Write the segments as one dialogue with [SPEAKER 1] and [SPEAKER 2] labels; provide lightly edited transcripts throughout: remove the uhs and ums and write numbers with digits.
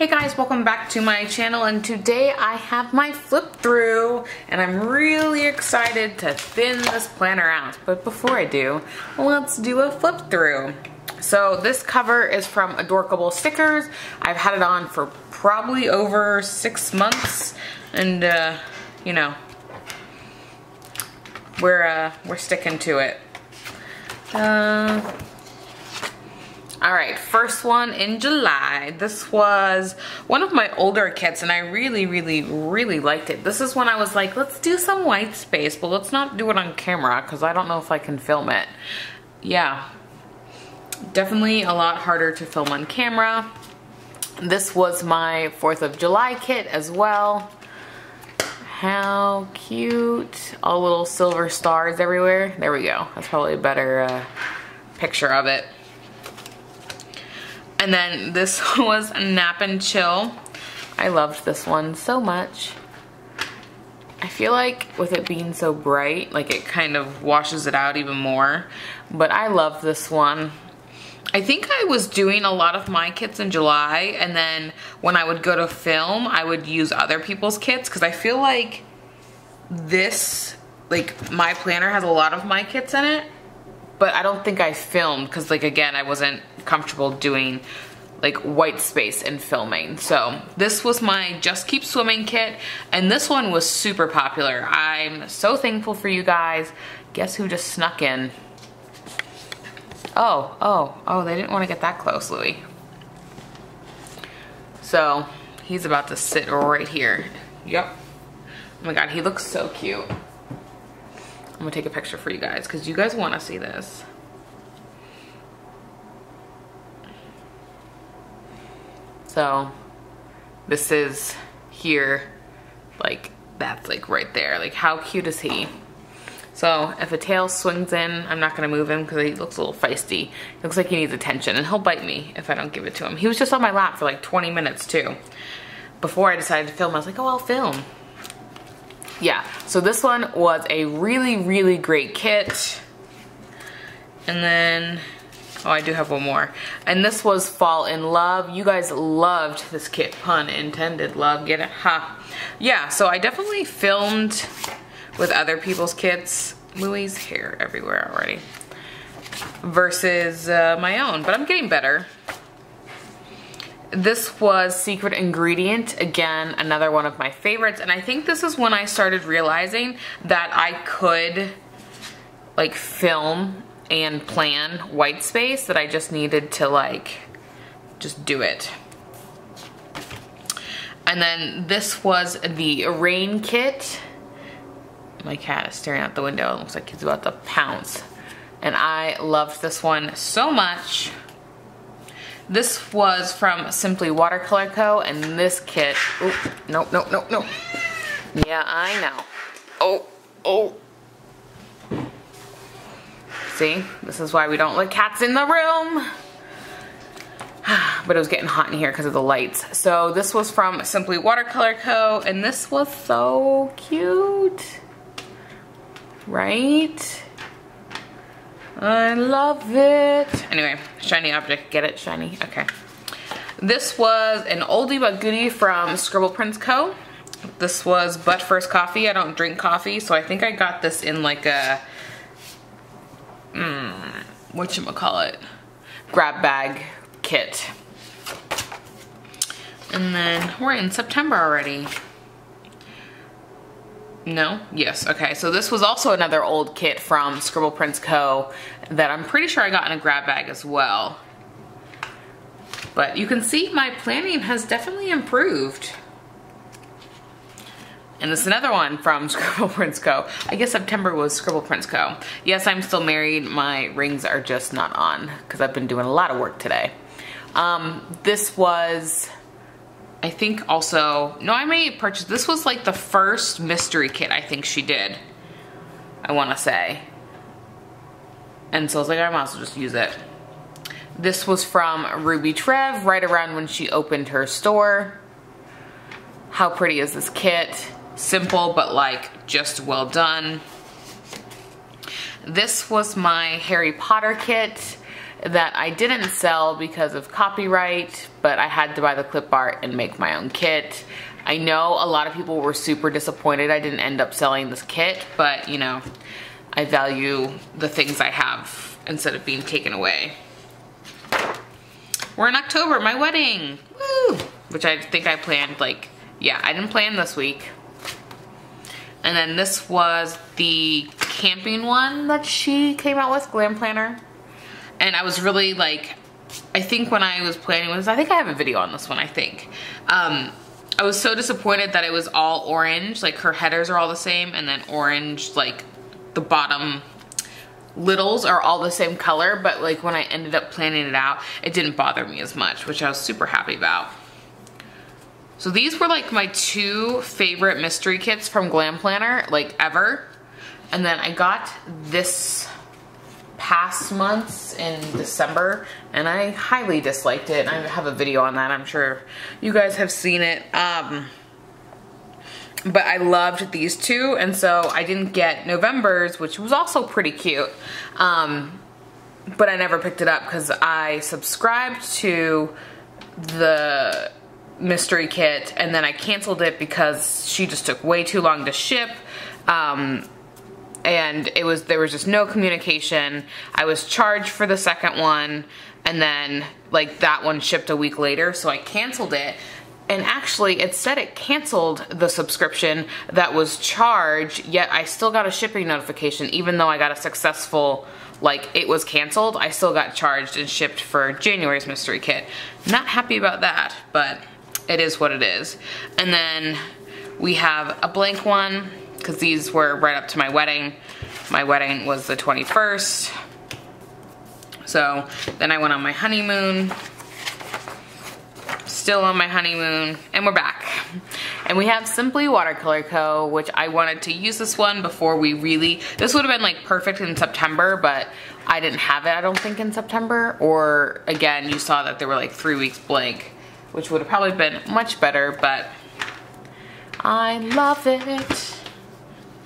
[SPEAKER 1] Hey guys, welcome back to my channel, and today I have my flip through and I'm really excited to thin this planner out. But before I do, let's do a flip through. So this cover is from Adorkable Stickers. I've had it on for probably over 6 months, and you know, we're sticking to it. Alright, first one in July. This was one of my older kits and I really liked it. This is when I was like, let's do some white space, but let's not do it on camera because I don't know if I can film it. Yeah, definitely a lot harder to film on camera. This was my 4th of July kit as well. How cute. All little silver stars everywhere. There we go. That's probably a better picture of it. And then this was Nap and Chill. I loved this one so much. I feel like with it being so bright, like it kind of washes it out even more. But I love this one. I think I was doing a lot of my kits in July, and then when I would go to film, I would use other people's kits because I feel like this, like my planner has a lot of my kits in it. But I don't think I filmed because, like, again, I wasn't comfortable doing like white space in filming. So this was my Just Keep Swimming kit, and this one was super popular. I'm so thankful for you guys. Guess who just snuck in? Oh, they didn't want to get that close, Louie. So he's about to sit right here. Yep. Oh my God, he looks so cute. I'm gonna take a picture for you guys because you guys want to see this. So this is here, like that's like right there. Like how cute is he? So if a tail swings in, I'm not gonna move him because he looks a little feisty. He looks like he needs attention and he'll bite me if I don't give it to him. He was just on my lap for like 20 minutes too. Before I decided to film, I was like, oh, I'll film. Yeah, so this one was a really great kit. And then, oh, I do have one more. And this was Fall in Love. You guys loved this kit, pun intended, love, get it? Ha. Yeah, so I definitely filmed with other people's kits. Louie's hair everywhere already. Versus my own, but I'm getting better. This was Secret Ingredient, again, another one of my favorites, and I think this is when I started realizing that I could like film and plan white space, that I just needed to like just do it. And then this was the Rain kit. My cat is staring out the window. It looks like he's about to pounce. And I loved this one so much. This was from Simply Watercolor Co. And this kit, oh, no. Yeah, I know. Oh. See, this is why we don't let cats in the room. But it was getting hot in here because of the lights. So this was from Simply Watercolor Co. And this was so cute. Right? I love it. Anyway, shiny object, get it? Shiny, okay. This was an oldie but goodie from Scribble Prints Co. This was But First Coffee. I don't drink coffee, so I think I got this in like a, whatchamacallit, grab bag kit. And then we're in September already. No? Yes, okay. So this was also another old kit from Scribble Prints Co. that I'm pretty sure I got in a grab bag as well. But you can see my planning has definitely improved. And this is another one from Scribble Prints Co. I guess September was Scribble Prints Co. Yes, I'm still married. My rings are just not on because I've been doing a lot of work today. This was, I think also, no, I may purchase, this was like the first mystery kit I think she did, I want to say. And so I was like, I might as well just use it. This was from Ruby Trev, right around when she opened her store. How pretty is this kit? Simple, but like just well done. This was my Harry Potter kit. that I didn't sell because of copyright, but I had to buy the clip art and make my own kit. I know a lot of people were super disappointed I didn't end up selling this kit, but you know, I value the things I have instead of being taken away. We're in October, my wedding, woo! Which I think I planned like, yeah, I didn't plan this week. And then this was the camping one that she came out with, Glam Planner. And I was really like, I think when I was planning this, I think I have a video on this one, I think. I was so disappointed that it was all orange, like her headers are all the same, and then orange, like the bottom littles are all the same color, but like when I ended up planning it out, it didn't bother me as much, which I was super happy about. So these were like my 2 favorite mystery kits from Glam Planner, like ever. And then I got this past months in December, and I highly disliked it. I have a video on that, I'm sure you guys have seen it. But I loved these 2, and so I didn't get November's, which was also pretty cute. But I never picked it up because I subscribed to the mystery kit and then I canceled it because she just took way too long to ship. And there was just no communication. I was charged for the second one, and then like that one shipped a week later, so I canceled it. And actually it said it canceled the subscription that was charged, yet I still got a shipping notification even though I got a successful, like it was canceled, I still got charged and shipped for January's mystery kit. Not happy about that, but it is what it is. And then we have a blank one because these were right up to my wedding. My wedding was the 21st. So then I went on my honeymoon. Still on my honeymoon, and we're back. And we have Simply Watercolor Co., which I wanted to use this one before we really, this would have been like perfect in September, but I didn't have it, I don't think, in September. Or again, you saw that there were like 3 weeks blank, which would have probably been much better, but I love it.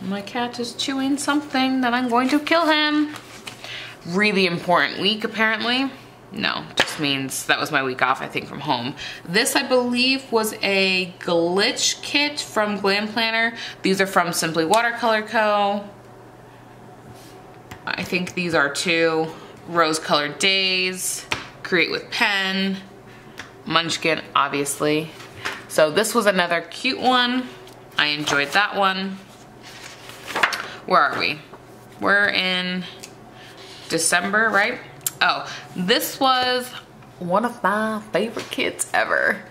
[SPEAKER 1] My cat is chewing something that I'm going to kill him. Really important week, apparently. No, just means that was my week off, I think, from home. This, I believe, was a glitch kit from Glam Planner. These are from Simply Watercolor Co. I think these are 2. Rose Colored Days, Create with Pen, Munchkin, obviously. So this was another cute one. I enjoyed that one. Where are we? We're in December, right? Oh, this was one of my favorite kits ever.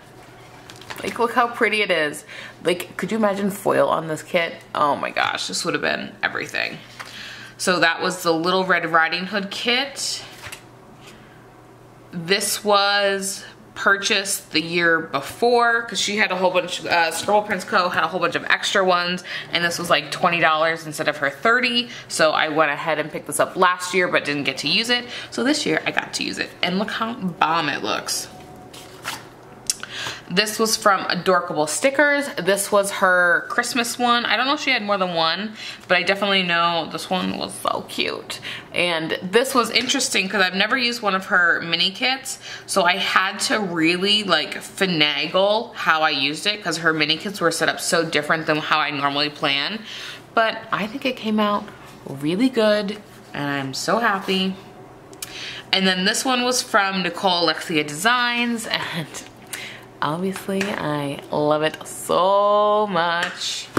[SPEAKER 1] Like, look how pretty it is. Like, could you imagine foil on this kit? Oh my gosh, this would have been everything. So that was the Little Red Riding Hood kit. This was purchased the year before because she had a whole bunch, Scribble Prints Co. had a whole bunch of extra ones, and this was like $20 instead of her $30. So I went ahead and picked this up last year but didn't get to use it. So this year I got to use it, and look how bomb it looks. This was from Adorkable Stickers. This was her Christmas one. I don't know if she had more than one, but I definitely know this one was so cute. And this was interesting because I've never used one of her mini kits, so I had to really like finagle how I used it because her mini kits were set up so different than how I normally plan. But I think it came out really good, and I'm so happy. And then this one was from Nicole Alexia Designs, and obviously, I love it so much.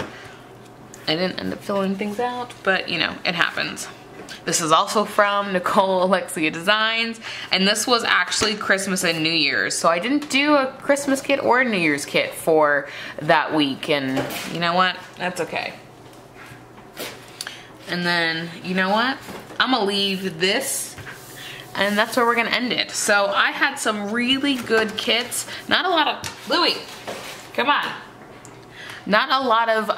[SPEAKER 1] I didn't end up filling things out, but you know, it happens. This is also from Nicole Alexia Designs, and this was actually Christmas and New Year's. So I didn't do a Christmas kit or a New Year's kit for that week, and you know what? That's okay. And then, you know what? I'm gonna leave this, and that's where we're gonna end it. So I had some really good kits. Not a lot of, Louie, come on. Not a lot of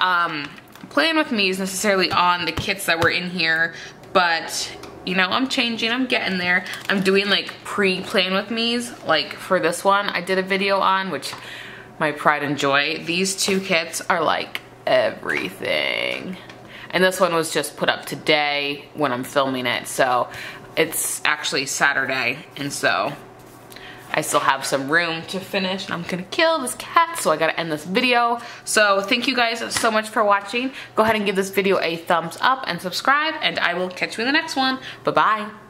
[SPEAKER 1] Plan With Me's necessarily on the kits that were in here, but you know, I'm changing, I'm getting there. I'm doing like pre-Plan With Me's, like for this one I did a video on, which my pride and joy. These 2 kits are like everything. And this one was just put up today when I'm filming it, so it's actually Saturday, and so I still have some room to finish, and I'm gonna kill this cat, so I gotta end this video. So thank you guys so much for watching. Go ahead and give this video a thumbs up and subscribe, and I will catch you in the next one. Bye-bye.